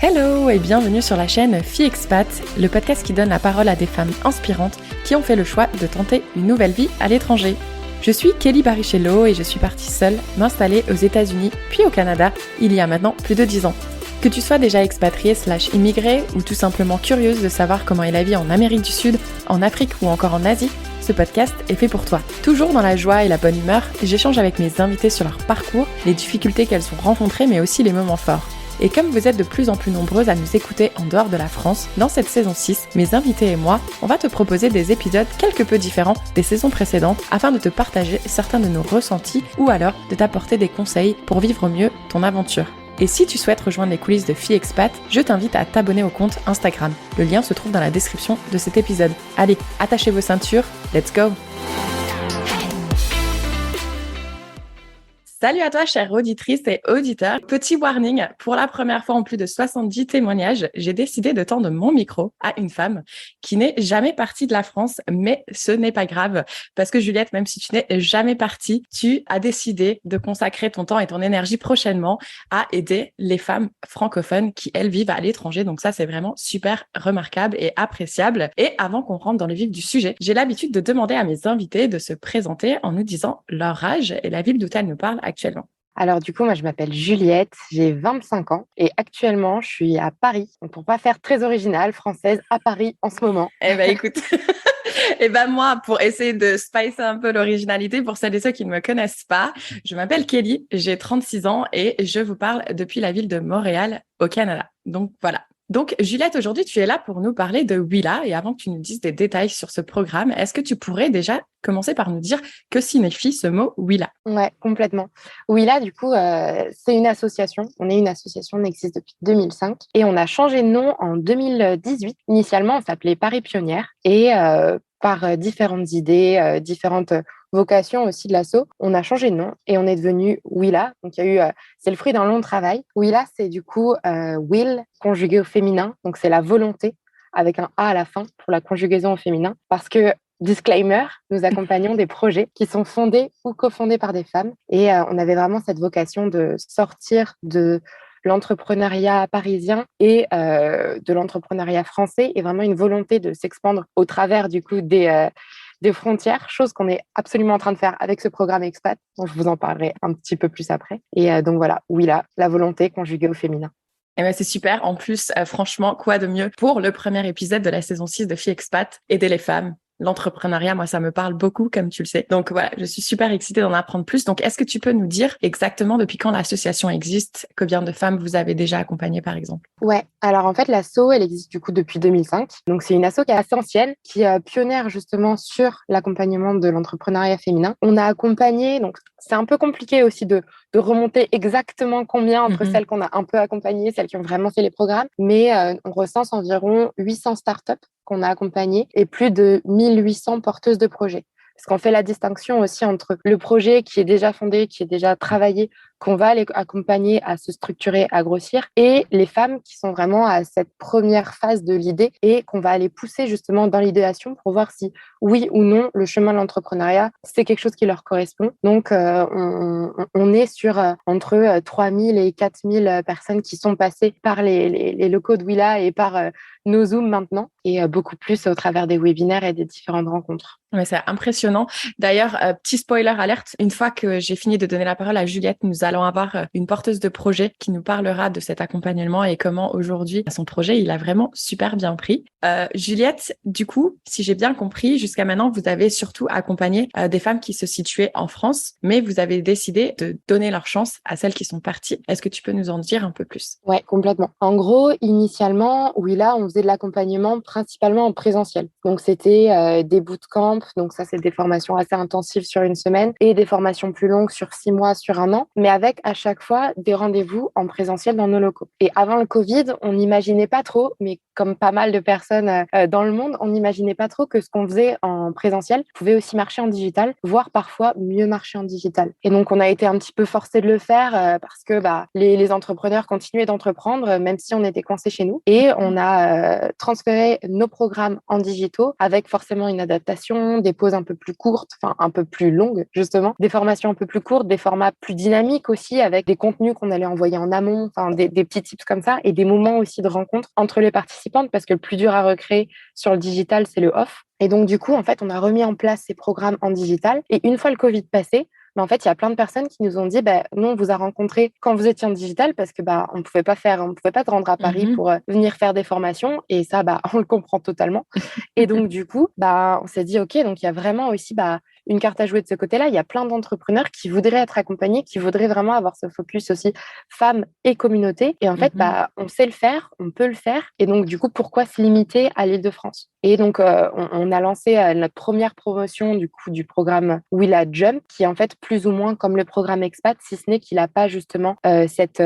Hello et bienvenue sur la chaîne Fille Expat, le podcast qui donne la parole à des femmes inspirantes qui ont fait le choix de tenter une nouvelle vie à l'étranger. Je suis Kelly Barichello et je suis partie seule m'installer aux États-Unis puis au Canada il y a maintenant plus de 10 ans. Que tu sois déjà expatriée / immigrée ou tout simplement curieuse de savoir comment est la vie en Amérique du Sud, en Afrique ou encore en Asie, ce podcast est fait pour toi. Toujours dans la joie et la bonne humeur, j'échange avec mes invités sur leur parcours, les difficultés qu'elles ont rencontrées mais aussi les moments forts. Et comme vous êtes de plus en plus nombreuses à nous écouter en dehors de la France, dans cette saison 6, mes invités et moi, on va te proposer des épisodes quelque peu différents des saisons précédentes afin de te partager certains de nos ressentis ou alors de t'apporter des conseils pour vivre mieux ton aventure. Et si tu souhaites rejoindre les coulisses de Fille Expat, je t'invite à t'abonner au compte Instagram. Le lien se trouve dans la description de cet épisode. Allez, attachez vos ceintures, let's go! Salut à toi, chère auditrice et auditeur. Petit warning, pour la première fois en plus de 70 témoignages, j'ai décidé de tendre mon micro à une femme qui n'est jamais partie de la France, mais ce n'est pas grave parce que Juliette, même si tu n'es jamais partie, tu as décidé de consacrer ton temps et ton énergie prochainement à aider les femmes francophones qui, elles, vivent à l'étranger. Donc ça, c'est vraiment super remarquable et appréciable. Et avant qu'on rentre dans le vif du sujet, j'ai l'habitude de demander à mes invités de se présenter en nous disant leur âge et la ville d'où elles nous parlent actuellement. Alors du coup, moi je m'appelle Juliette, j'ai 25 ans et actuellement je suis à Paris. Donc pour pas faire très originale, française à Paris en ce moment. Eh ben écoute, et ben moi pour essayer de spicer un peu l'originalité pour celles et ceux qui ne me connaissent pas, je m'appelle Kelly, j'ai 36 ans et je vous parle depuis la ville de Montréal au Canada. Donc voilà. Donc, Juliette, aujourd'hui, tu es là pour nous parler de Willa. Et avant que tu nous dises des détails sur ce programme, est-ce que tu pourrais déjà commencer par nous dire que signifie ce mot Willa? Ouais, complètement. Willa, du coup, c'est une association. On est une association, on existe depuis 2005 et on a changé de nom en 2018. Initialement, on s'appelait Paris Pionnière et par différentes idées, différentes vocations aussi de l'asso, on a changé de nom et on est devenu Willa. Donc, il y a eu, c'est le fruit d'un long travail. Willa, c'est du coup will conjugué au féminin. Donc, c'est la volonté avec un A à la fin pour la conjugaison au féminin. Parce que disclaimer, nous accompagnons des projets qui sont fondés ou cofondés par des femmes et on avait vraiment cette vocation de sortir de l'entrepreneuriat parisien et de l'entrepreneuriat français et vraiment une volonté de s'expandre au travers du coup des frontières, chose qu'on est absolument en train de faire avec ce programme Expat, dont je vous en parlerai un petit peu plus après. Et donc voilà, Willa, la volonté conjuguée au féminin. Eh ben, c'est super. En plus, franchement, quoi de mieux pour le premier épisode de la saison 6 de Fille Expat, aider les femmes. L'entrepreneuriat, moi, ça me parle beaucoup, comme tu le sais. Donc voilà, je suis super excitée d'en apprendre plus. Donc, est-ce que tu peux nous dire exactement depuis quand l'association existe, combien de femmes vous avez déjà accompagnées, par exemple? Ouais, alors en fait, l'asso, elle existe du coup depuis 2005. Donc, c'est une asso qui est assez ancienne, qui est pionnière justement sur l'accompagnement de l'entrepreneuriat féminin. On a accompagné, donc c'est un peu compliqué aussi de remonter exactement combien entre celles qu'on a un peu accompagnées, celles qui ont vraiment fait les programmes, mais on recense environ 800 startups qu'on a accompagnées et plus de 1800 porteuses de projets. Parce qu'on fait la distinction aussi entre le projet qui est déjà fondé, qui est déjà travaillé, qu'on va les accompagner à se structurer, à grossir, et les femmes qui sont vraiment à cette première phase de l'idée et qu'on va aller pousser justement dans l'idéation pour voir si, oui ou non, le chemin de l'entrepreneuriat, c'est quelque chose qui leur correspond. Donc, on est sur entre 3000 et 4000 personnes qui sont passées par les locaux de Willa et par nos Zooms maintenant, et beaucoup plus au travers des webinaires et des différentes rencontres. Ouais, c'est impressionnant. D'ailleurs, petit spoiler alerte, une fois que j'ai fini de donner la parole à Juliette, nous allons avoir une porteuse de projet qui nous parlera de cet accompagnement et comment aujourd'hui son projet, il a vraiment super bien pris. Juliette, du coup, si j'ai bien compris, jusqu'à maintenant, vous avez surtout accompagné des femmes qui se situaient en France, mais vous avez décidé de donner leur chance à celles qui sont parties. Est-ce que tu peux nous en dire un peu plus? Ouais, complètement. En gros, initialement, oui, là, on faisait de l'accompagnement principalement en présentiel. Donc, c'était des bootcamps. Donc, ça, c'est des formations assez intensives sur une semaine et des formations plus longues sur 6 mois, sur un an, mais avec à chaque fois des rendez-vous en présentiel dans nos locaux. Et avant le Covid, on n'imaginait pas trop, mais comme pas mal de personnes dans le monde, on n'imaginait pas trop que ce qu'on faisait en présentiel pouvait aussi marcher en digital, voire parfois mieux marcher en digital. Et donc, on a été un petit peu forcés de le faire parce que les entrepreneurs continuaient d'entreprendre, même si on était coincés chez nous. Et on a transféré nos programmes en digitaux avec forcément une adaptation, des pauses un peu plus courtes, enfin un peu plus longues justement, des formations un peu plus courtes, des formats plus dynamiques ludique aussi, avec des contenus qu'on allait envoyer en amont, enfin des petits tips comme ça, et des moments aussi de rencontre entre les participantes, parce que le plus dur à recréer sur le digital, c'est le off. Et donc, du coup, en fait, on a remis en place ces programmes en digital. Et une fois le Covid passé, mais en fait, il y a plein de personnes qui nous ont dit, nous, on vous a rencontrés quand vous étiez en digital parce que on pouvait pas se rendre à Paris pour venir faire des formations. Et ça, on le comprend totalement. Et donc, du coup, on s'est dit, OK, donc il y a vraiment aussi une carte à jouer de ce côté-là. Il y a plein d'entrepreneurs qui voudraient être accompagnés, qui voudraient vraiment avoir ce focus aussi femmes et communauté. Et en fait, on sait le faire, on peut le faire. Et donc, du coup, pourquoi se limiter à l'Île-de-France? Et donc, on a lancé notre première promotion du programme Willa Jump, qui est en fait plus ou moins comme le programme Expat, si ce n'est qu'il n'a pas justement cette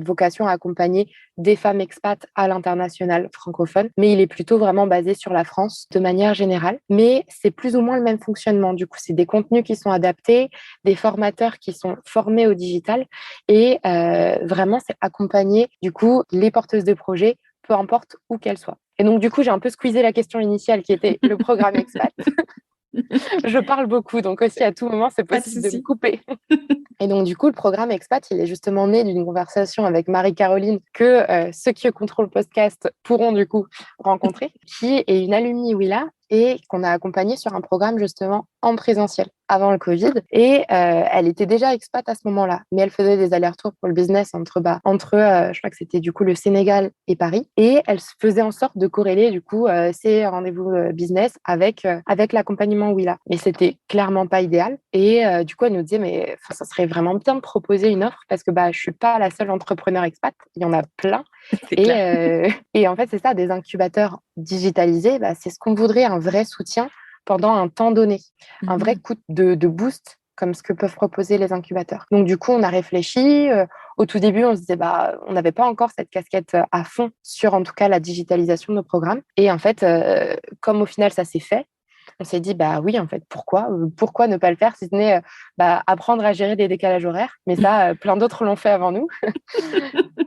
vocation à accompagner des femmes expats à l'international francophone, mais il est plutôt vraiment basé sur la France de manière générale. Mais c'est plus ou moins le même fonctionnement. Du coup, c'est des contenus qui sont adaptés, des formateurs qui sont formés au digital et vraiment, c'est accompagner du coup les porteuses de projets, peu importe où qu'elles soient. Et donc, du coup, j'ai un peu squeezé la question initiale qui était le programme Expat. Je parle beaucoup, donc aussi à tout moment, c'est possible de me couper. Et donc, du coup, le programme Expat, il est justement né d'une conversation avec Marie-Caroline que ceux qui contrôlent le podcast pourront du coup rencontrer, qui est une alumni Willa et qu'on a accompagnée sur un programme justement en présentiel avant le Covid. Et elle était déjà expat à ce moment-là, mais elle faisait des allers-retours pour le business entre je crois que c'était du coup le Sénégal et Paris. Et elle faisait en sorte de corréler du coup ses rendez-vous business avec l'accompagnement Willa. Mais c'était clairement pas idéal. Et du coup, elle nous disait, mais ça serait vraiment bien de proposer une offre parce que je suis pas la seule entrepreneur expat, il y en a plein. Et en fait, c'est ça, des incubateurs digitalisés, c'est ce qu'on voudrait, un vrai soutien pendant un temps donné, un vrai coup de boost comme ce que peuvent proposer les incubateurs. Donc, du coup, on a réfléchi. Au tout début, on se disait, on n'avait pas encore cette casquette à fond sur, en tout cas, la digitalisation de nos programmes. Et en fait, comme au final, ça s'est fait, on s'est dit, oui, en fait, pourquoi ne pas le faire si ce n'est apprendre à gérer des décalages horaires. Mais ça, plein d'autres l'ont fait avant nous.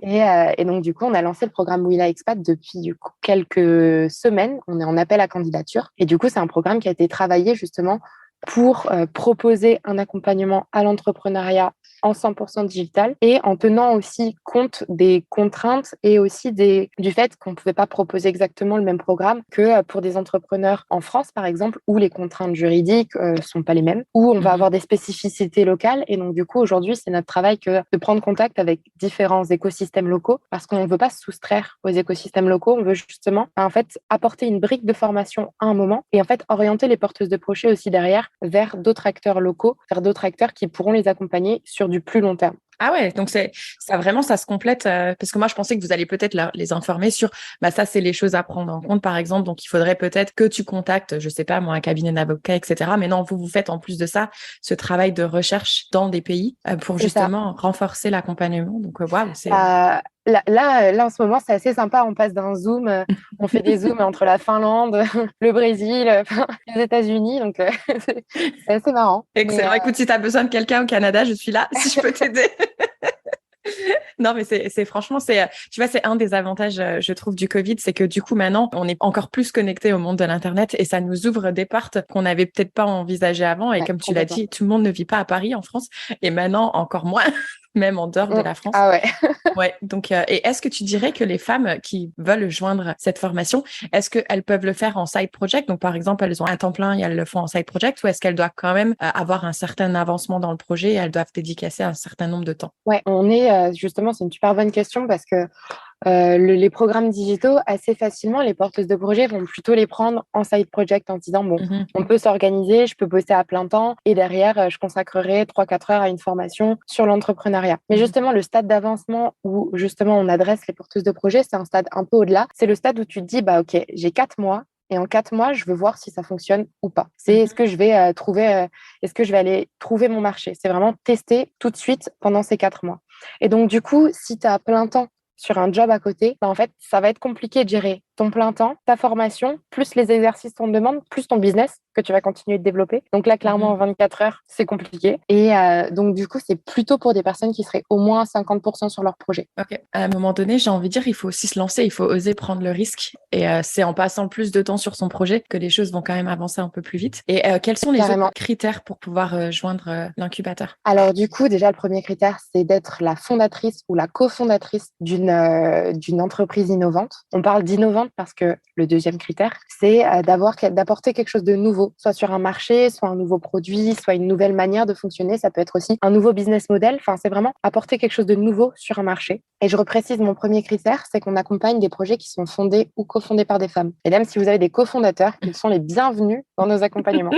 Et donc, du coup, on a lancé le programme Willa Expat depuis quelques semaines. On est en appel à candidature. Et du coup, c'est un programme qui a été travaillé justement pour proposer un accompagnement à l'entrepreneuriat en 100% digital et en tenant aussi compte des contraintes et aussi du fait qu'on ne pouvait pas proposer exactement le même programme que pour des entrepreneurs en France, par exemple, où les contraintes juridiques sont pas les mêmes, où on va avoir des spécificités locales. Et donc, du coup, aujourd'hui, c'est notre travail de prendre contact avec différents écosystèmes locaux parce qu'on ne veut pas se soustraire aux écosystèmes locaux. On veut justement, en fait, apporter une brique de formation à un moment et en fait, orienter les porteuses de projets aussi derrière vers d'autres acteurs locaux, vers d'autres acteurs qui pourront les accompagner sur du plus long terme. Ah ouais, donc ça vraiment, ça se complète parce que moi je pensais que vous alliez peut-être les informer sur ça c'est les choses à prendre en compte par exemple, donc il faudrait peut-être que tu contactes, je sais pas moi, un cabinet d'avocats, etc. Mais non, vous faites en plus de ça ce travail de recherche dans des pays pour justement renforcer l'accompagnement. Donc waouh, c'est Là, en ce moment, c'est assez sympa. On passe d'un Zoom, on fait des Zooms entre la Finlande, le Brésil, les États-Unis. Donc, c'est assez marrant. Excellent. Écoute, si tu as besoin de quelqu'un au Canada, je suis là, si je peux t'aider. Non, mais c'est franchement, tu vois, c'est un des avantages, je trouve, du Covid, c'est que du coup, maintenant, on est encore plus connecté au monde de l'Internet et ça nous ouvre des portes qu'on n'avait peut-être pas envisagées avant. Et comme tu l'as dit, tout le monde ne vit pas à Paris, en France, et maintenant, encore moins, même en dehors de la France. Ah ouais. Ouais. Donc, et est-ce que tu dirais que les femmes qui veulent joindre cette formation, est-ce qu'elles peuvent le faire en side project? Donc, par exemple, elles ont un temps plein et elles le font en side project, ou est-ce qu'elles doivent quand même avoir un certain avancement dans le projet et elles doivent dédicacer un certain nombre de temps? Ouais, justement, c'est une super bonne question parce que les programmes digitaux, assez facilement, les porteuses de projets vont plutôt les prendre en side project en se disant, on peut s'organiser, je peux bosser à plein temps et derrière, je consacrerai 3-4 heures à une formation sur l'entrepreneuriat. Mais justement, le stade d'avancement où justement on adresse les porteuses de projets, c'est un stade un peu au-delà. C'est le stade où tu te dis, OK, j'ai 4 mois. Et en 4 mois, je veux voir si ça fonctionne ou pas. Est-ce que je vais est-ce que je vais aller trouver mon marché? C'est vraiment tester tout de suite pendant ces 4 mois. Et donc, du coup, si tu as plein temps sur un job à côté, en fait, ça va être compliqué de gérer ton plein temps, ta formation, plus les exercices qu'on te demande, plus ton business que tu vas continuer de développer. Donc là, clairement, en 24 heures, c'est compliqué. Et donc, du coup, c'est plutôt pour des personnes qui seraient au moins 50% sur leur projet. Ok. À un moment donné, j'ai envie de dire, il faut aussi se lancer, il faut oser prendre le risque. Et c'est en passant plus de temps sur son projet que les choses vont quand même avancer un peu plus vite. Et quels sont les Carrément. autres critères pour pouvoir joindre l'incubateur? Alors, du coup, déjà, le premier critère, c'est d'être la fondatrice ou la cofondatrice d'une entreprise innovante. On parle d'innovante parce que le deuxième critère, c'est d'apporter quelque chose de nouveau, soit sur un marché, soit un nouveau produit, soit une nouvelle manière de fonctionner. Ça peut être aussi un nouveau business model. Enfin, c'est vraiment apporter quelque chose de nouveau sur un marché. Et je reprécise, mon premier critère, c'est qu'on accompagne des projets qui sont fondés ou cofondés par des femmes. Mesdames, si vous avez des cofondateurs, ils sont les bienvenus dans nos accompagnements.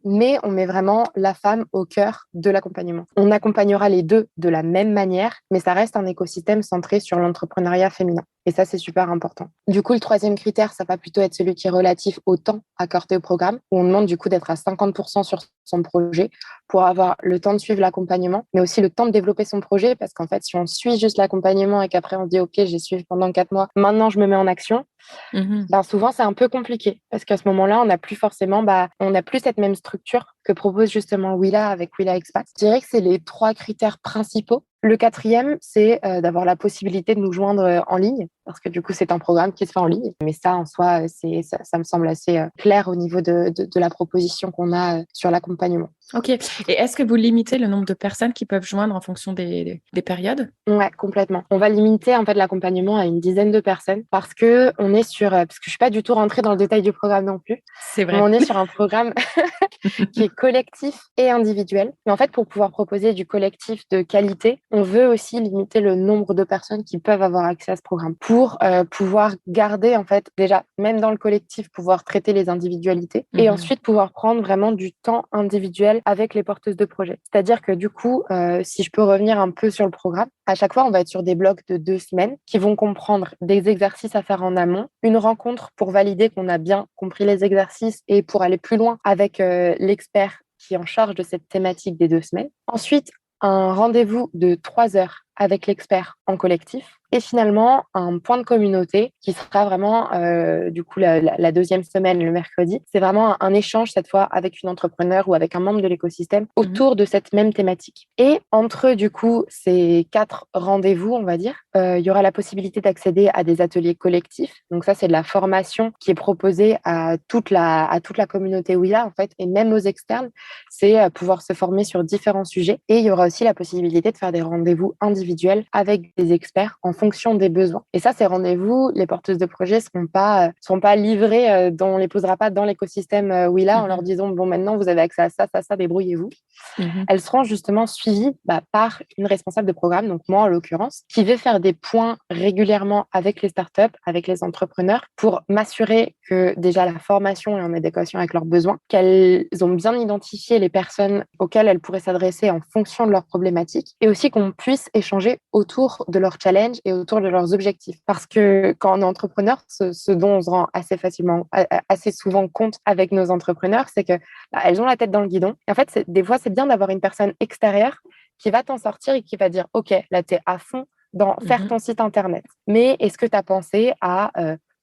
Mais on met vraiment la femme au cœur de l'accompagnement. On accompagnera les deux de la même manière, mais ça reste un écosystème centré sur l'entrepreneuriat féminin. Et ça, c'est super important. Du coup, le troisième critère, ça va plutôt être celui qui est relatif au temps accordé au programme, où on demande du coup d'être à 50% sur son projet pour avoir le temps de suivre l'accompagnement, mais aussi le temps de développer son projet, parce qu'en fait, si on suit juste l'accompagnement et qu'après on dit, OK, j'ai suivi pendant 4 mois, maintenant je me mets en action, ben souvent c'est un peu compliqué, parce qu'à ce moment-là, on n'a plus forcément, on n'a plus cette même structure que propose justement Willa avec Willa Expat. Je dirais que c'est les 3 critères principaux. Le quatrième, c'est d'avoir la possibilité de nous joindre en ligne, parce que du coup, c'est un programme qui se fait en ligne. Mais ça, en soi, ça me semble assez clair au niveau de la proposition qu'on a sur l'accompagnement. Ok. Et est-ce que vous limitez le nombre de personnes qui peuvent joindre en fonction des périodes? Ouais, complètement. On va limiter en fait l'accompagnement à une dizaine de personnes parce que on est parce que je suis pas du tout rentrée dans le détail du programme non plus. C'est vrai. On est sur un programme qui est collectif et individuel. Mais en fait, pour pouvoir proposer du collectif de qualité, on veut aussi limiter le nombre de personnes qui peuvent avoir accès à ce programme pour pouvoir garder, en fait, déjà, même dans le collectif, pouvoir traiter les individualités et ensuite pouvoir prendre vraiment du temps individuel avec les porteuses de projet. C'est-à-dire que du coup, si je peux revenir un peu sur le programme, à chaque fois, on va être sur des blocs de 2 semaines qui vont comprendre des exercices à faire en amont, une rencontre pour valider qu'on a bien compris les exercices et pour aller plus loin avec l'expert qui est en charge de cette thématique des 2 semaines. Ensuite, un rendez-vous de 3 heures avec l'expert en collectif. Et finalement, un point de communauté qui sera vraiment, du coup, la deuxième semaine, le mercredi. C'est vraiment un échange, cette fois, avec une entrepreneur ou avec un membre de l'écosystème autour de cette même thématique. Et entre, du coup, ces 4 rendez-vous, on va dire, il y aura la possibilité d'accéder à des ateliers collectifs. Donc ça, c'est de la formation qui est proposée à toute la communauté Willa, en fait, et même aux externes. C'est pouvoir se former sur différents sujets. Et il y aura aussi la possibilité de faire des rendez-vous individuels avec des experts en fonction des besoins. Et ça, ces rendez-vous, les porteuses de projets seront pas livrées, on les posera pas dans l'écosystème Willa en leur disant, bon, maintenant, vous avez accès à ça, ça, ça, débrouillez-vous. Elles seront justement suivies par une responsable de programme, donc moi en l'occurrence, qui va faire des points régulièrement avec les startups, avec les entrepreneurs, pour m'assurer que déjà la formation est en adéquation avec leurs besoins, qu'elles ont bien identifié les personnes auxquelles elles pourraient s'adresser en fonction de leurs problématiques, et aussi qu'on puisse échanger autour de leurs challenges et autour de leurs objectifs. Parce que quand on est entrepreneur, ce dont on se rend assez souvent compte avec nos entrepreneurs, c'est que elles ont la tête dans le guidon. Et en fait, des fois, c'est bien d'avoir une personne extérieure qui va t'en sortir et qui va dire, OK, là, tu es à fond dans faire ton site Internet. Mais est-ce que tu as pensé à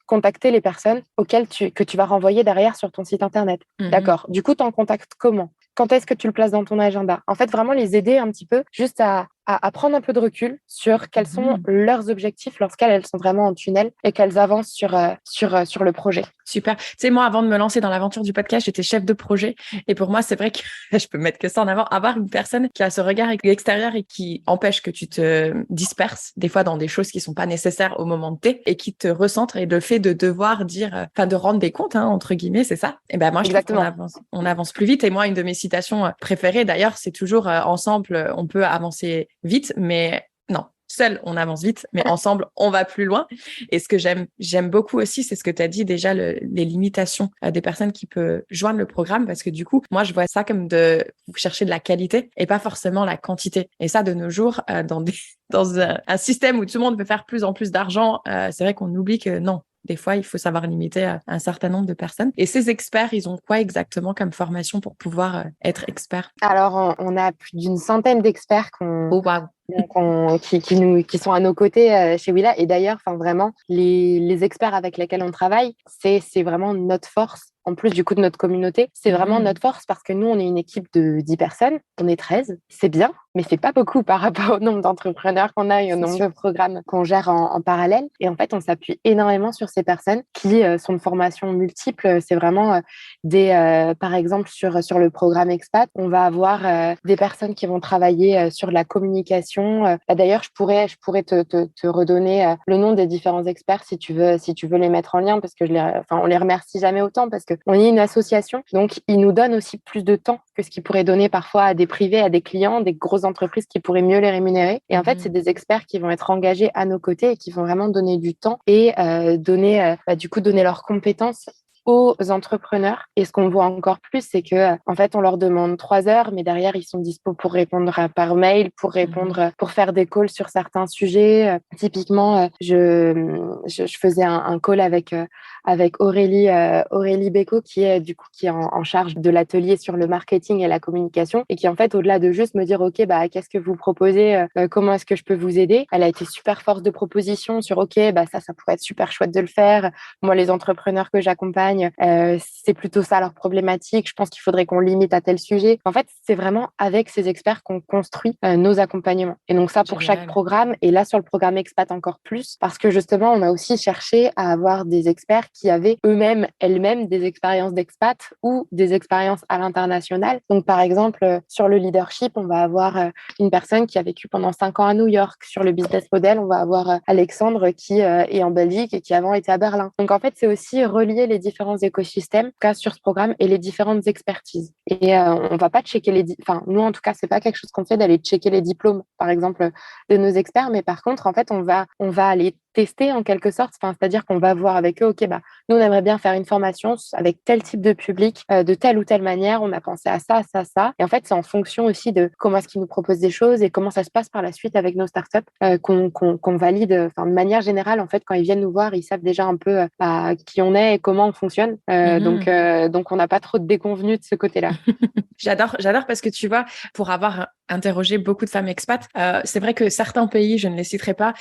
contacter les personnes que tu vas renvoyer derrière sur ton site Internet? D'accord. Du coup, tu en contactes comment? Quand est-ce que tu le places dans ton agenda? En fait, vraiment les aider un petit peu juste à prendre un peu de recul sur quels sont leurs objectifs lorsqu'elles sont vraiment en tunnel et qu'elles avancent sur le projet. Super. Tu sais, moi, avant de me lancer dans l'aventure du podcast, j'étais chef de projet. Et pour moi, c'est vrai que je peux mettre que ça en avant. Avoir une personne qui a ce regard extérieur et qui empêche que tu te disperses, des fois dans des choses qui sont pas nécessaires au moment de T, et qui te recentre. Et le fait de devoir de rendre des comptes, entre guillemets, c'est ça. Et ben moi, je trouve qu'on avance plus vite. Et moi, une de mes citations préférées, d'ailleurs, c'est toujours ensemble, on peut avancer vite, mais non. Seul, on avance vite, mais ensemble, on va plus loin. Et ce que j'aime beaucoup aussi, c'est ce que tu as dit déjà, les limitations des personnes qui peuvent joindre le programme, parce que du coup, moi, je vois ça comme de chercher de la qualité et pas forcément la quantité. Et ça, de nos jours, dans un système où tout le monde veut faire plus en plus d'argent, c'est vrai qu'on oublie que non. Des fois, il faut savoir limiter un certain nombre de personnes. Et ces experts, ils ont quoi exactement comme formation pour pouvoir être experts? Alors, on a plus d'une centaine d'experts Oh, wow. qui sont à nos côtés chez Willa. Et d'ailleurs, enfin vraiment, les experts avec lesquels on travaille, c'est vraiment notre force. En plus du coup de notre communauté, c'est vraiment notre force parce que nous, on est une équipe de 10 personnes, on est 13, c'est bien, mais c'est pas beaucoup par rapport au nombre d'entrepreneurs qu'on a et au C'est nombre sûr. de programmes qu'on gère en parallèle. Et en fait, on s'appuie énormément sur ces personnes qui sont de formations multiples. C'est vraiment par exemple, sur le programme Expat, on va avoir des personnes qui vont travailler sur la communication. D'ailleurs, je pourrais te redonner le nom des différents experts si tu veux les mettre en lien parce que on les remercie jamais autant parce que on est une association, donc ils nous donnent aussi plus de temps que ce qu'ils pourraient donner parfois à des privés, à des clients, des grosses entreprises qui pourraient mieux les rémunérer. Et en fait, c'est des experts qui vont être engagés à nos côtés et qui vont vraiment donner du temps et donner leurs compétences aux entrepreneurs. Et ce qu'on voit encore plus, c'est que en fait, on leur demande 3 heures, mais derrière, ils sont dispo pour répondre par mail, pour répondre, pour faire des calls sur certains sujets. Typiquement, je faisais un call avec Aurélie Béco, qui est du coup qui est en charge de l'atelier sur le marketing et la communication, et qui en fait, au-delà de juste me dire, ok, bah qu'est-ce que vous proposez, comment est-ce que je peux vous aider, elle a été super force de proposition sur, ok, bah ça pourrait être super chouette de le faire. Moi, les entrepreneurs que j'accompagne, c'est plutôt ça leur problématique. Je pense qu'il faudrait qu'on limite à tel sujet. En fait, c'est vraiment avec ces experts qu'on construit nos accompagnements. Et donc ça pour chaque Génial. programme. Et là, sur le programme Expat encore plus, parce que justement, on a aussi cherché à avoir des experts qui avaient elles-mêmes des expériences d'expat ou des expériences à l'international. Donc, par exemple, sur le leadership, on va avoir une personne qui a vécu pendant 5 ans à New York. Sur le business model, on va avoir Alexandre qui est en Belgique et qui avant était à Berlin. Donc, en fait, c'est aussi relier les différents écosystèmes, en tout cas sur ce programme, et les différentes expertises. Et on va pas checker enfin, nous, en tout cas, c'est pas quelque chose qu'on fait d'aller checker les diplômes, par exemple, de nos experts, mais par contre, en fait, on va aller tester en quelque sorte, enfin, c'est-à-dire qu'on va voir avec eux, ok, bah, nous, on aimerait bien faire une formation avec tel type de public, de telle ou telle manière, on a pensé à ça, ça, ça. Et en fait, c'est en fonction aussi de comment est-ce qu'ils nous proposent des choses et comment ça se passe par la suite avec nos startups qu'on valide. Enfin, de manière générale, en fait, quand ils viennent nous voir, ils savent déjà un peu qui on est et comment on fonctionne. Donc, on n'a pas trop de déconvenues de ce côté-là. J'adore parce que tu vois, pour avoir interrogé beaucoup de femmes expats, c'est vrai que certains pays, je ne les citerai pas,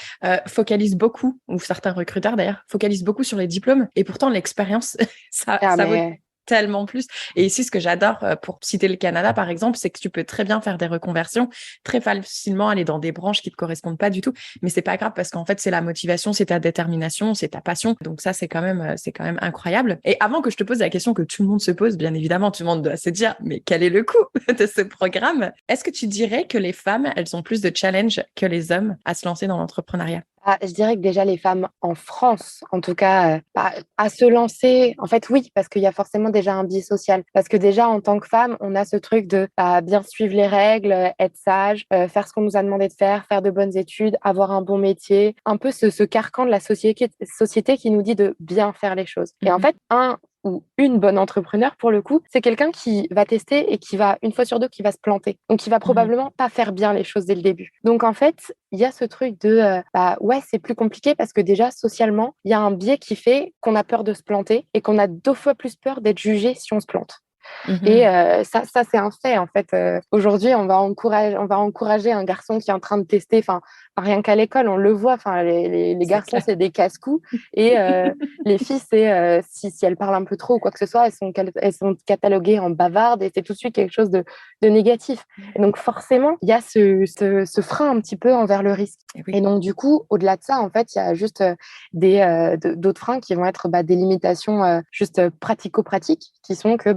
focalisent beaucoup, ou certains recruteurs d'ailleurs, focalisent beaucoup sur les diplômes, et pourtant l'expérience, ça vaut Mais tellement plus. Et ici, ce que j'adore, pour citer le Canada, par exemple, c'est que tu peux très bien faire des reconversions, très facilement aller dans des branches qui te correspondent pas du tout, mais c'est pas grave parce qu'en fait, c'est la motivation, c'est ta détermination, c'est ta passion. Donc ça, c'est quand même incroyable. Et avant que je te pose la question que tout le monde se pose, bien évidemment, tout le monde doit se dire, mais quel est le coût de ce programme? Est-ce que tu dirais que les femmes, elles ont plus de challenge que les hommes à se lancer dans l'entrepreneuriat? je dirais que déjà les femmes en France, en tout cas, à se lancer, en fait, oui, parce qu'il y a forcément déjà un biais social. Parce que déjà, en tant que femme, on a ce truc de bien suivre les règles, être sage, faire ce qu'on nous a demandé de faire de bonnes études, avoir un bon métier, un peu ce carcan de la société qui nous dit de bien faire les choses. Et en fait, un ou une bonne entrepreneur, pour le coup, c'est quelqu'un qui va tester et qui va, une fois sur deux, qui va se planter. Donc, qui va probablement pas faire bien les choses dès le début. Donc, en fait, il y a ce truc de, ouais, c'est plus compliqué parce que déjà, socialement, il y a un biais qui fait qu'on a peur de se planter et qu'on a 2 fois plus peur d'être jugé si on se plante. Et ça c'est un fait, en fait. Aujourd'hui, on va encourager un garçon qui est en train de tester, enfin, rien qu'à l'école, on le voit, enfin, les C'est garçons, clair. c'est des casse-cous. Et les filles, c'est si elles parlent un peu trop ou quoi que ce soit, elles sont cataloguées en bavardes et c'est tout de suite quelque chose de négatif. Et donc, forcément, il y a ce frein un petit peu envers le risque. Et oui. Et donc, du coup, au-delà de ça, en fait, il y a juste d'autres freins qui vont être des limitations juste pratico-pratiques, qui sont que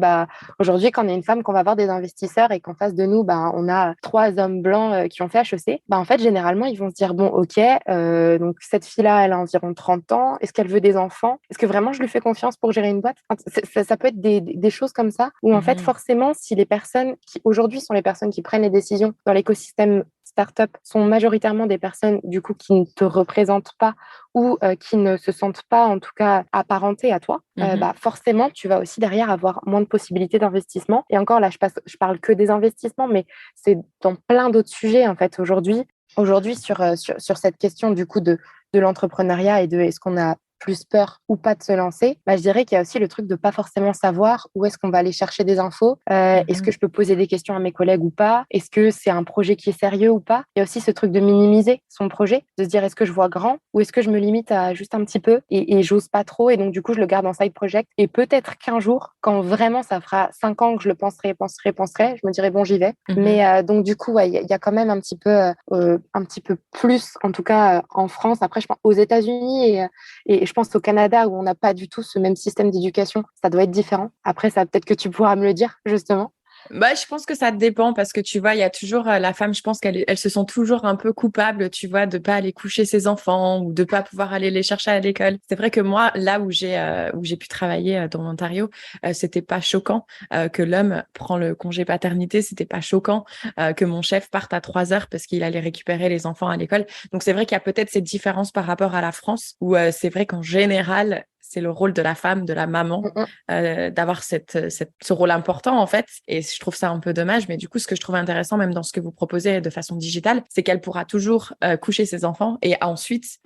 aujourd'hui, quand on est une femme, qu'on va voir des investisseurs et qu'en face de nous, on a 3 hommes blancs qui ont fait HEC, en fait, généralement, ils vont se dire, bon, ok, donc cette fille-là, elle a environ 30 ans. Est-ce qu'elle veut des enfants? Est-ce que vraiment je lui fais confiance pour gérer une boîte? Enfin, ça peut être des choses comme ça, où en fait, forcément, si les personnes qui aujourd'hui sont les personnes qui prennent les décisions dans l'écosystème startup sont majoritairement des personnes du coup qui ne te représentent pas ou qui ne se sentent pas en tout cas apparentées à toi, forcément tu vas aussi derrière avoir moins de possibilités d'investissement. Et encore là, je parle que des investissements, mais c'est dans plein d'autres sujets en fait aujourd'hui sur cette question du coup de l'entrepreneuriat et de est-ce qu'on a plus peur ou pas de se lancer, je dirais qu'il y a aussi le truc de pas forcément savoir où est-ce qu'on va aller chercher des infos. Est-ce que je peux poser des questions à mes collègues ou pas? Est-ce que c'est un projet qui est sérieux ou pas? Il y a aussi ce truc de minimiser son projet, de se dire est-ce que je vois grand ou est-ce que je me limite à juste un petit peu et j'ose pas trop et donc du coup je le garde en side project et peut-être qu'un jour, quand vraiment ça fera 5 ans que je le penserai, je me dirai bon j'y vais. Mais donc du coup il y a quand même un petit peu plus en tout cas en France. Après je pense aux États-Unis et je pense au Canada où on n'a pas du tout ce même système d'éducation, ça doit être différent. Après ça peut-être que tu pourras me le dire justement. Je pense que ça dépend parce que tu vois, il y a toujours la femme, je pense qu'elle se sent toujours un peu coupable, tu vois, de pas aller coucher ses enfants ou de pas pouvoir aller les chercher à l'école. C'est vrai que moi, là où j'ai pu travailler dans l'Ontario, c'était pas choquant que l'homme prend le congé paternité, c'était pas choquant que mon chef parte à 3 heures parce qu'il allait récupérer les enfants à l'école. Donc c'est vrai qu'il y a peut-être cette différence par rapport à la France où c'est vrai qu'en général c'est le rôle de la femme, de la maman, d'avoir ce rôle important en fait. Et je trouve ça un peu dommage. Mais du coup, ce que je trouve intéressant, même dans ce que vous proposez de façon digitale, c'est qu'elle pourra toujours coucher ses enfants. Et ensuite,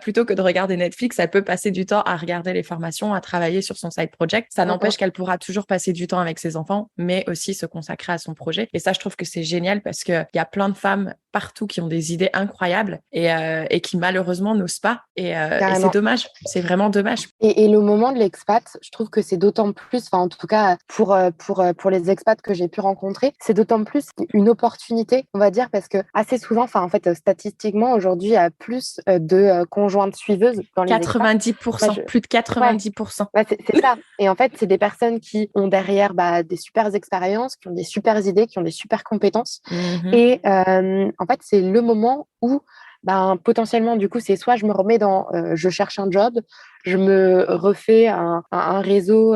plutôt que de regarder Netflix, elle peut passer du temps à regarder les formations, à travailler sur son side project. Ça n'empêche qu'elle pourra toujours passer du temps avec ses enfants, mais aussi se consacrer à son projet. Et ça, je trouve que c'est génial parce qu'il y a plein de femmes partout qui ont des idées incroyables et qui malheureusement n'osent pas. Et c'est dommage. C'est vraiment dommage. Et le moment de l'expat, je trouve que c'est d'autant plus, en tout cas pour les expats que j'ai pu rencontrer, c'est d'autant plus une opportunité, on va dire, parce que assez souvent, en fait, statistiquement, aujourd'hui, il y a plus de conjointes suiveuses dans les 90%, plus de 90%. C'est ça. Et en fait, c'est des personnes qui ont derrière des super expériences, qui ont des super idées, qui ont des super compétences. Et en fait, c'est le moment où potentiellement, du coup, c'est soit je me remets je cherche un job, je me refais un réseau,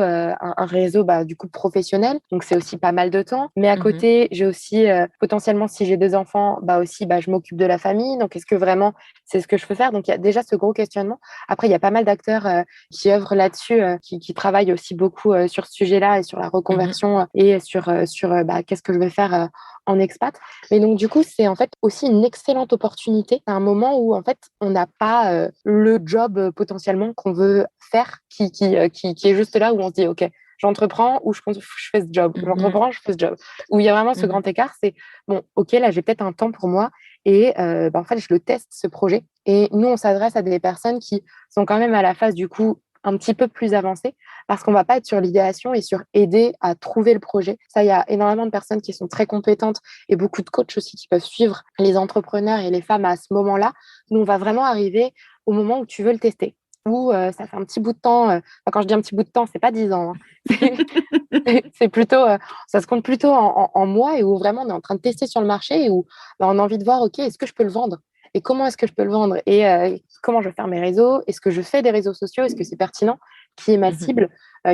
du coup professionnel. Donc, c'est aussi pas mal de temps. Mais à côté, j'ai aussi potentiellement, si j'ai des enfants, aussi, je m'occupe de la famille. Donc, est-ce que vraiment c'est ce que je peux faire? Donc, il y a déjà ce gros questionnement. Après, il y a pas mal d'acteurs qui œuvrent là-dessus, qui travaillent aussi beaucoup sur ce sujet-là et sur la reconversion et sur qu'est-ce que je vais faire en expat. Mais donc, du coup, c'est en fait aussi une excellente opportunité à un moment où, en fait, on n'a pas le job potentiellement qu'on veut faire qui est juste là où on se dit, OK, j'entreprends ou je fais ce job. J'entreprends, je fais ce job. Où il y a vraiment ce grand écart, c'est, bon, OK, là, j'ai peut-être un temps pour moi et en fait, je le teste, ce projet. Et nous, on s'adresse à des personnes qui sont quand même à la phase, du coup, un petit peu plus avancée parce qu'on va pas être sur l'idéation et sur aider à trouver le projet. Ça, il y a énormément de personnes qui sont très compétentes et beaucoup de coachs aussi qui peuvent suivre les entrepreneurs et les femmes à ce moment-là. Nous, on va vraiment arriver au moment où tu veux le tester, où ça fait un petit bout de temps. Quand je dis un petit bout de temps, c'est pas 10 ans. C'est plutôt, ça se compte plutôt en mois et où vraiment on est en train de tester sur le marché et où on a envie de voir, OK, est-ce que je peux le vendre? Et comment est-ce que je peux le vendre? Et comment je vais faire mes réseaux? Est-ce que je fais des réseaux sociaux? Est-ce que c'est pertinent? Qui est ma cible?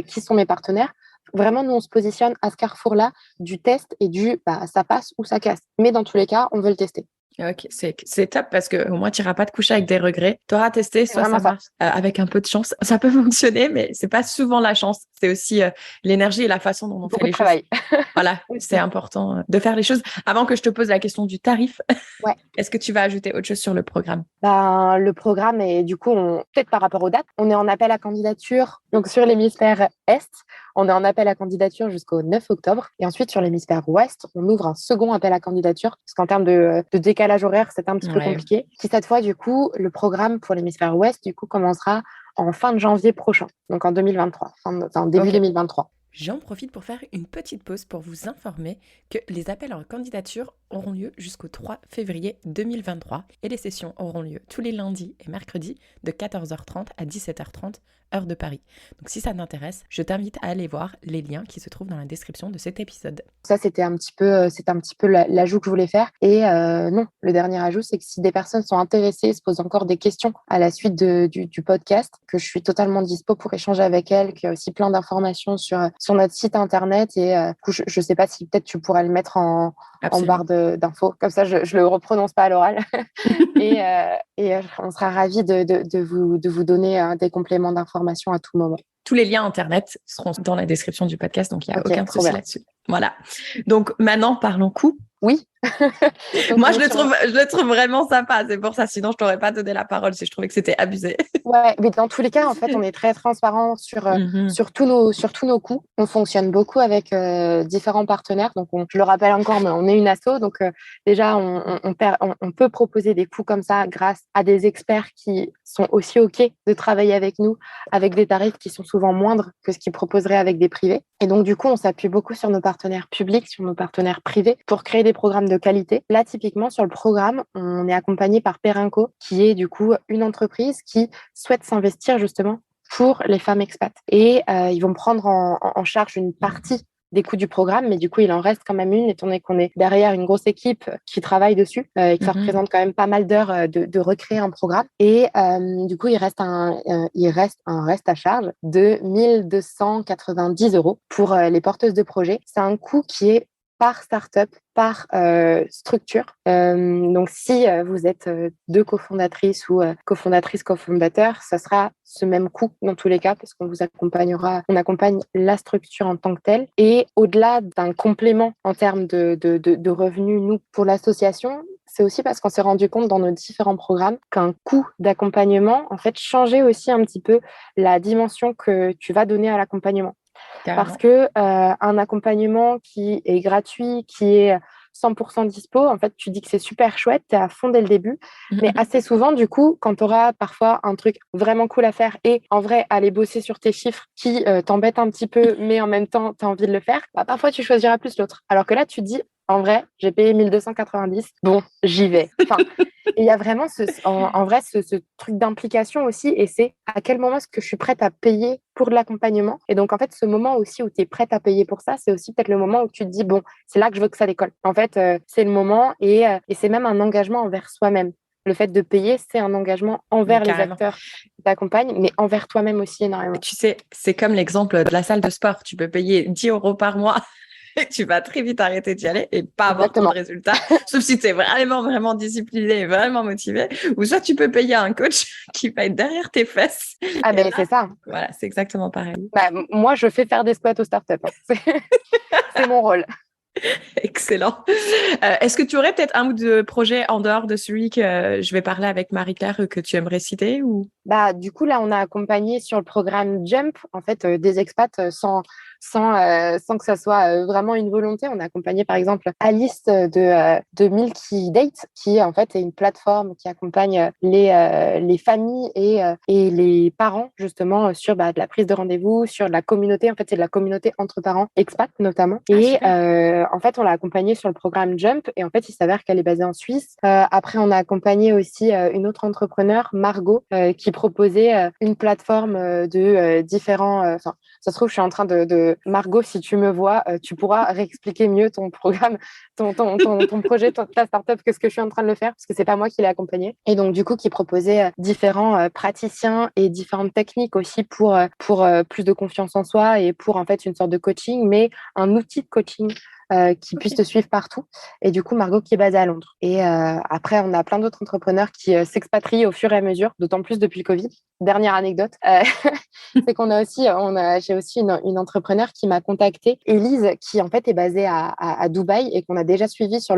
Qui sont mes partenaires? Vraiment, nous, on se positionne à ce carrefour-là du test et ça passe ou ça casse. Mais dans tous les cas, on veut le tester. Ok, c'est top parce que au moins tu n'iras pas te coucher avec des regrets. Tu auras testé, soit ça marche avec un peu de chance. Ça peut fonctionner, mais c'est pas souvent la chance. C'est aussi l'énergie et la façon dont on fait les choses. Voilà, c'est important de faire les choses. Avant que je te pose la question du tarif, est-ce que tu vas ajouter autre chose sur le programme? Le programme est du coup, peut-être par rapport aux dates, on est en appel à candidature. Donc sur l'hémisphère Est, on est en appel à candidature jusqu'au 9 octobre. Et ensuite, sur l'hémisphère Ouest, on ouvre un second appel à candidature. Parce qu'en termes de décalage horaire, c'est un petit peu compliqué. Qui cette fois, du coup, le programme pour l'hémisphère Ouest, du coup, commencera en fin de janvier prochain. Donc en 2023, début 2023. J'en profite pour faire une petite pause pour vous informer que les appels en candidature auront lieu jusqu'au 3 février 2023 et les sessions auront lieu tous les lundis et mercredis de 14h30 à 17h30 heure de Paris. Donc si ça t'intéresse, je t'invite à aller voir les liens qui se trouvent dans la description de cet épisode. Ça, c'était un petit peu l'ajout que je voulais faire. Et non, le dernier ajout, c'est que si des personnes sont intéressées, se posent encore des questions à la suite du podcast, que je suis totalement dispo pour échanger avec elles, qu'il y a aussi plein d'informations sur notre site internet. Et je ne sais pas si peut-être tu pourrais le mettre en barre d'infos. Comme ça, je ne le reprononce pas à l'oral. et on sera ravis de vous donner des compléments d'informations à tout moment. Tous les liens internet seront dans la description du podcast, donc il n'y a aucun souci là-dessus. Voilà. Donc maintenant, parlons coût. Oui. Donc, Moi, je le trouve vraiment sympa. C'est pour ça. Sinon, je t'aurais pas donné la parole si je trouvais que c'était abusé. Ouais, mais dans tous les cas, en fait, on est très transparent Mhm. sur tous nos coûts. On fonctionne beaucoup avec différents partenaires. Donc, je le rappelle encore, mais on est une asso. Donc, déjà, on peut proposer des coûts comme ça grâce à des experts qui sont aussi OK de travailler avec nous, avec des tarifs qui sont souvent moindres que ce qu'ils proposeraient avec des privés. Et donc, du coup, on s'appuie beaucoup sur nos partenaires publics, sur nos partenaires privés pour créer des programmes de qualité. Là, typiquement, sur le programme, on est accompagné par Perinco, qui est du coup une entreprise qui souhaitent s'investir justement pour les femmes expats. Et ils vont prendre en charge une partie des coûts du programme, mais du coup, il en reste quand même une, étant donné qu'on est derrière une grosse équipe qui travaille dessus et que ça Mhm. représente quand même pas mal d'heures de recréer un programme. Et du coup, il reste un reste à charge de 1 290 € pour les porteuses de projets. C'est un coût qui est par startup, par structure. Donc, si vous êtes deux cofondatrices ou cofondateurs, ça sera ce même coût dans tous les cas parce qu'on vous accompagnera, on accompagne la structure en tant que telle. Et au-delà d'un complément en termes de revenus, nous, pour l'association, c'est aussi parce qu'on s'est rendu compte dans nos différents programmes qu'un coût d'accompagnement, en fait, changeait aussi un petit peu la dimension que tu vas donner à l'accompagnement. Parce Carrément. que un accompagnement qui est gratuit, qui est 100% dispo, en fait, tu dis que c'est super chouette, tu es à fond dès le début. Mais Mhm. assez souvent, du coup, quand tu auras parfois un truc vraiment cool à faire et en vrai, aller bosser sur tes chiffres qui t'embêtent un petit peu, mais en même temps, tu as envie de le faire, bah, parfois, tu choisiras plus l'autre. Alors que là, tu te dis, en vrai, j'ai payé 1 290, bon, j'y vais. Enfin, et il y a vraiment en vrai ce truc d'implication aussi, et c'est à quel moment est-ce que je suis prête à payer pour de l'accompagnement. Et donc, en fait, ce moment aussi où tu es prête à payer pour ça, c'est aussi peut-être le moment où tu te dis, bon, c'est là que je veux que ça décolle. En fait, c'est le moment et c'est même un engagement envers soi-même. Le fait de payer, c'est un engagement Mais envers les carrément. acteurs qui t'accompagnent, mais envers toi-même aussi énormément. Tu sais, c'est comme l'exemple de la salle de sport. Tu peux payer 10 € par mois et tu vas très vite arrêter d'y aller et pas avoir tant de Exactement. résultats, sauf si tu es vraiment, vraiment discipliné et vraiment motivé. Ou soit tu peux payer un coach qui va être derrière tes fesses. Ah Et ben, là, c'est ça. voilà, c'est exactement pareil. Bah, moi, je fais faire des squats aux startups, hein. C'est mon rôle. Excellent. Est-ce que tu aurais peut-être un ou deux projets en dehors de celui que je vais parler avec Marie-Claire que tu aimerais citer ou... Bah, du coup, là, on a accompagné sur le programme Jump, en fait, des expats sans que ça soit vraiment une volonté. On a accompagné, par exemple, Alice de Milky Date, qui, en fait, est une plateforme qui accompagne les familles et les parents, justement, sur de la prise de rendez-vous, sur de la communauté. En fait, c'est de la communauté entre parents, expats notamment. Ah, Et super. en fait, on l'a accompagnée sur le programme Jump. Et en fait, il s'avère qu'elle est basée en Suisse. Après, on a accompagné aussi une autre entrepreneur, Margot, qui proposait une plateforme de différents. Enfin, ça se trouve, je suis en train Margot, si tu me vois, tu pourras réexpliquer mieux ton programme, ton projet, ta startup, que ce que je suis en train de le faire, parce que c'est pas moi qui l'ai accompagné. Et donc, du coup, qui proposait différents praticiens et différentes techniques aussi pour plus de confiance en soi et pour en fait une sorte de coaching, mais un outil de coaching qui puisse Ok. te suivre partout. Et du coup, Margot qui est basée à Londres. Et après, on a plein d'autres entrepreneurs qui s'expatrient au fur et à mesure, d'autant plus depuis le Covid. Dernière anecdote, c'est j'ai aussi une entrepreneur qui m'a contactée, Élise, qui en fait est basée à Dubaï et qu'on a déjà suivi sur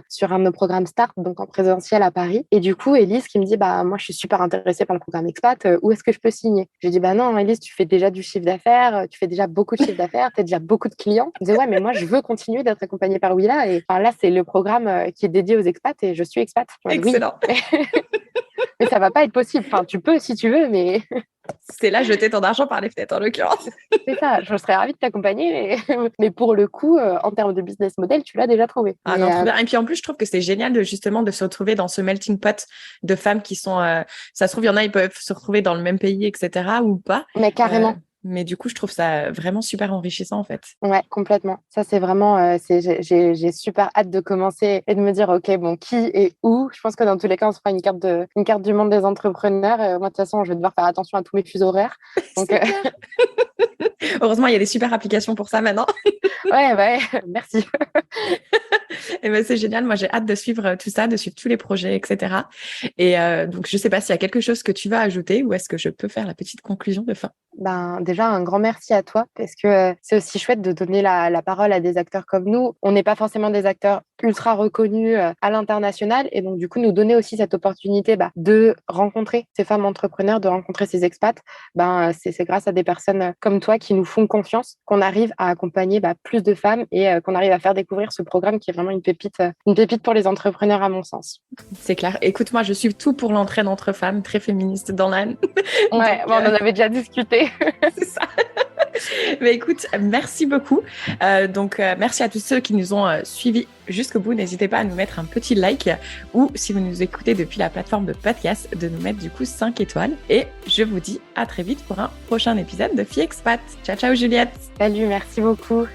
sur un de nos programmes Start, donc en présentiel à Paris. Et du coup, Élise qui me dit, bah moi je suis super intéressée par le programme Expat, où est-ce que je peux signer? Je dis, bah non, Élise, tu fais déjà du chiffre d'affaires, tu fais déjà beaucoup de chiffre d'affaires, tu as déjà beaucoup de clients. Elle me dit, ouais, mais moi je veux continuer d'être accompagnée par Willa. Et enfin, là, c'est le programme qui est dédié aux expats et je suis expat. Je dis, oui, Excellent. mais ça va pas être possible. Enfin, tu peux si tu veux, mais C'est là jeter ton argent par les fenêtres, en l'occurrence. c'est ça. Je serais ravie de t'accompagner, mais pour le coup, en termes de business model, tu l'as déjà trouvé. Ah non, trop bien. Et puis en plus, je trouve que c'est génial justement de se retrouver dans ce melting pot de femmes qui sont, ça se trouve, il y en a, ils peuvent se retrouver dans le même pays, etc. ou pas. Mais Euh, carrément. mais du coup, je trouve ça vraiment super enrichissant en fait. Ouais, complètement. Ça, c'est vraiment, j'ai super hâte de commencer et de me dire, OK, bon, qui et où. Je pense que dans tous les cas, on se fera une carte du monde des entrepreneurs. Moi, de toute façon, je vais devoir faire attention à tous mes fuseaux horaires. Donc, C'est clair. Heureusement, il y a des super applications pour ça maintenant. Ouais, merci. Et ben, c'est génial. Moi, j'ai hâte de suivre tout ça, de suivre tous les projets, etc. Et donc, je ne sais pas s'il y a quelque chose que tu vas ajouter ou est-ce que je peux faire la petite conclusion de fin. Ben, déjà, un grand merci à toi parce que c'est aussi chouette de donner la parole à des acteurs comme nous. On n'est pas forcément des acteurs ultra reconnus à l'international et donc, du coup, nous donner aussi cette opportunité de rencontrer ces femmes entrepreneurs, de rencontrer ces expats. C'est grâce à des personnes comme toi qui nous font confiance qu'on arrive à accompagner plus de femmes et qu'on arrive à faire découvrir ce programme qui est vraiment une pépite pour les entrepreneurs à mon sens. C'est clair. Écoute, moi, je suis tout pour l'entraide entre femmes, très féministe dans l'âne. Ouais, on en avait déjà discuté. C'est ça. Mais écoute, merci beaucoup. Merci à tous ceux qui nous ont suivis jusqu'au bout. N'hésitez pas à nous mettre un petit like ou si vous nous écoutez depuis la plateforme de podcast, de nous mettre du coup 5 étoiles. Et je vous dis à très vite pour un prochain épisode de Fille Expat. Ciao, ciao Juliette. Salut, merci beaucoup.